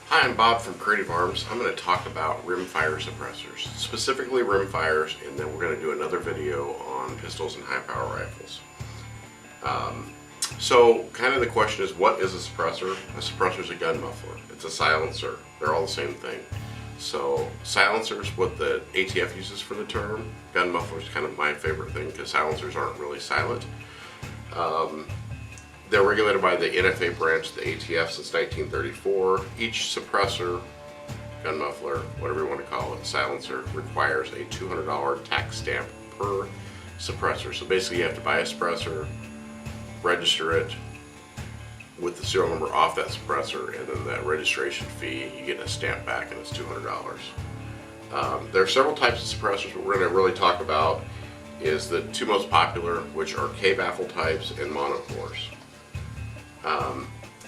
Hi, I'm Bob from Creative Arms. I'm going to talk about rimfire suppressors, specifically rimfires, and then we're going to do another video on pistols and high power rifles. So kind of the question is, what is a suppressor? A suppressor is a gun muffler. It's a silencer. They're all the same thing. So silencer is what the ATF uses for the term. Gun muffler is kind of my favorite thing because silencers aren't really silent. They're regulated by the NFA branch, the ATF, since 1934. Each suppressor, gun muffler, whatever you want to call it, silencer, requires a $200 tax stamp per suppressor. So basically you have to buy a suppressor, register it with the serial number off that suppressor, and then that registration fee, you get a stamp back, and it's $200. There are several types of suppressors. What we're going to really talk about is the two most popular, which are K-baffle types and monocores.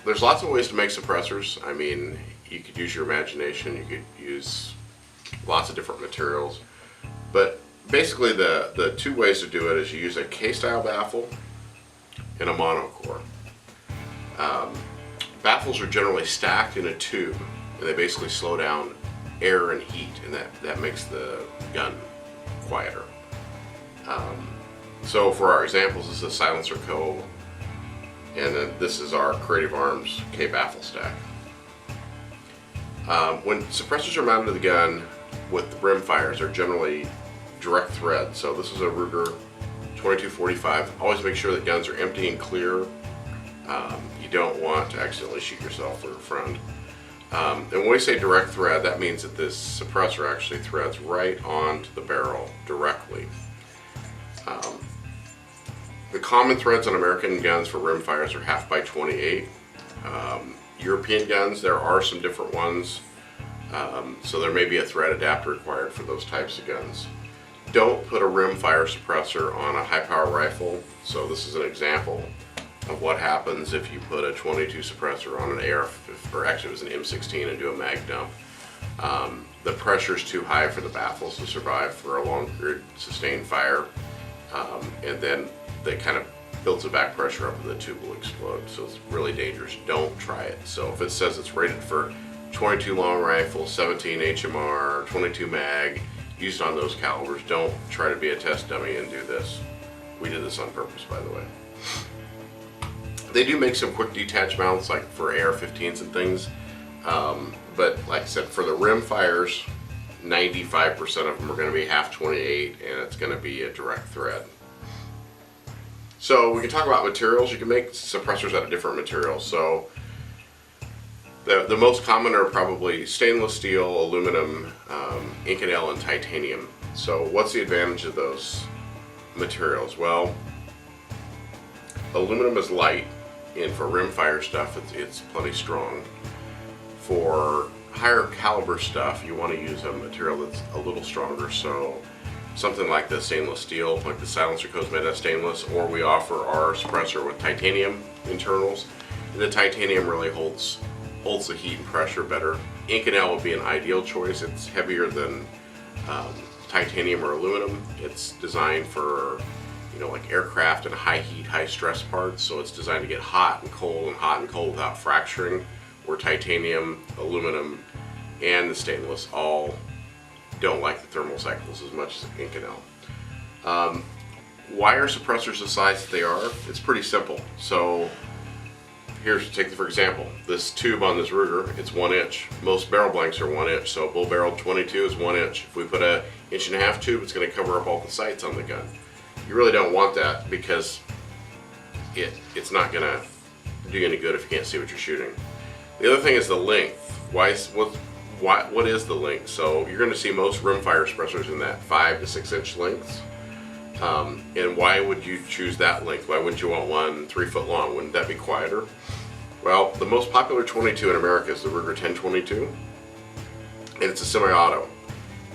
There's lots of ways to make suppressors. I mean, you could use your imagination, you could use lots of different materials, but basically the two ways to do it is you use a K-style baffle and a monocore. Baffles are generally stacked in a tube, and they basically slow down air and heat, and that makes the gun quieter. So for our examples, this is a Silencer Co. And then this is our Creative Arms K-baffle stack. When suppressors are mounted to the gun with the rimfires, they're generally direct thread. So this is a Ruger 2245. Always make sure that guns are empty and clear. You don't want to accidentally shoot yourself or a friend. And when we say direct thread, that means that this suppressor actually threads right onto the barrel directly. The common threads on American guns for rimfires are 1/2x28. European guns, there are some different ones, so there may be a thread adapter required for those types of guns. Don't put a rimfire suppressor on a high power rifle. So this is an example of what happens if you put a 22 suppressor on an AR, or actually it was an M16, and do a mag dump. The pressure is too high for the baffles to survive for a long period sustained fire, and then that kind of builds a back pressure up and the tube will explode. So it's really dangerous. Don't try it. So if it says it's rated for 22 long rifle, 17 HMR, 22 mag, used on those calibers, don't try to be a test dummy and do this. We did this on purpose, by the way. They do make some quick detach mounts, like for AR-15s and things, but like I said, for the rim fires, 95% of them are going to be 1/2-28, and it's going to be a direct thread. So we can talk about materials. You can make suppressors out of different materials. So the most common are probably stainless steel, aluminum, Inconel, and titanium. So what's the advantage of those materials? Well, aluminum is light, and for rimfire stuff it's plenty strong. For higher caliber stuff, you want to use a material that's a little stronger. So something like the stainless steel, like the Silencer Co. is made out of stainless, or we offer our suppressor with titanium internals. And the titanium really holds the heat and pressure better. Inconel would be an ideal choice. It's heavier than titanium or aluminum. It's designed for, like aircraft and high heat, high stress parts. So it's designed to get hot and cold without fracturing, where titanium, aluminum, and the stainless all don't like the thermal cycles as much as Inconel. Why are suppressors the size that they are? It's pretty simple. So for example, this tube on this Ruger, it's 1 inch. Most barrel blanks are 1 inch, so bull barrel 22 is 1 inch. If we put a 1.5 inch tube, it's going to cover up all the sights on the gun. You really don't want that, because it's not going to do you any good if you can't see what you're shooting. The other thing is the length. What is the length? So you're going to see most rimfire suppressors in that 5 to 6 inch lengths. And why would you choose that length? Why wouldn't you want one 3 foot long? Wouldn't that be quieter? Well, the most popular 22 in America is the Ruger 1022, and it's a semi-auto.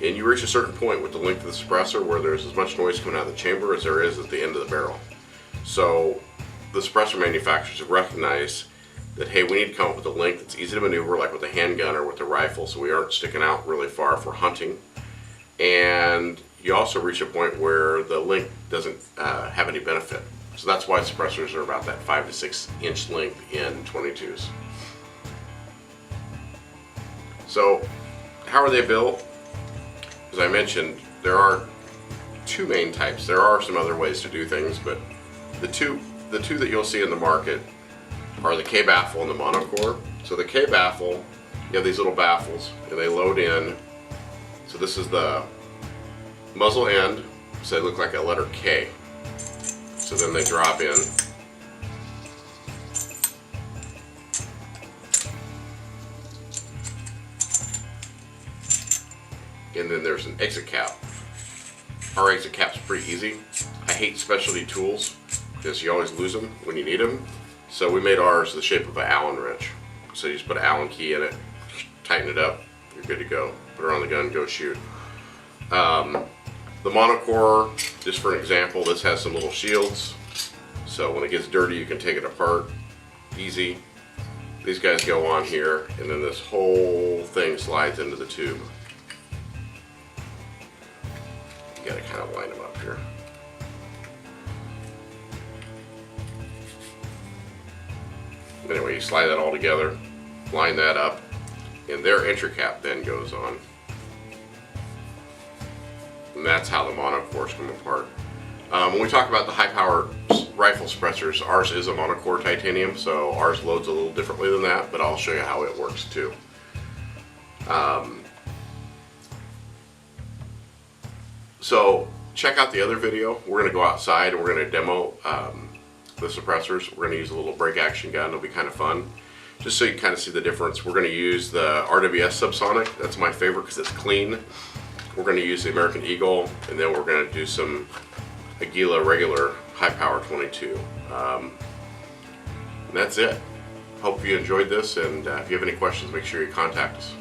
And you reach a certain point with the length of the suppressor where there's as much noise coming out of the chamber as there is at the end of the barrel. So the suppressor manufacturers have recognized that, hey, we need to come up with a length that's easy to maneuver, like with a handgun or with a rifle, so we aren't sticking out really far for hunting. And you also reach a point where the length doesn't have any benefit. So that's why suppressors are about that 5 to 6 inch length in 22s. So how are they built? As I mentioned, there are two main types. There are some other ways to do things, but the two that you'll see in the market are the K baffle and the monocore. So the K baffle, you have these little baffles and they load in. So this is the muzzle end, so they look like a letter K. So then they drop in. And then there's an exit cap. Our exit cap's pretty easy. I hate specialty tools because you always lose them when you need them. So we made ours the shape of an Allen wrench. So you just put an Allen key in it, tighten it up, you're good to go. Put it on the gun, go shoot. The monocore, just for an example, this has some little shields. So when it gets dirty, you can take it apart easy. These guys go on here, and then this whole thing slides into the tube. You gotta kind of line them up here. Anyway, you slide that all together, line that up, and their entry cap then goes on. And that's how the monocores come apart. When we talk about the high power rifle suppressors, ours is a monocore titanium, so ours loads a little differently than that, but I'll show you how it works too. So check out the other video. We're going to go outside and we're going to demo the suppressors. We're going to use a little break action gun. It'll be kind of fun. Just so you can kind of see the difference. We're going to use the RWS Subsonic. That's my favorite because it's clean. We're going to use the American Eagle, and then we're going to do some Aguila regular high power 22. And that's it. Hope you enjoyed this, and if you have any questions, make sure you contact us.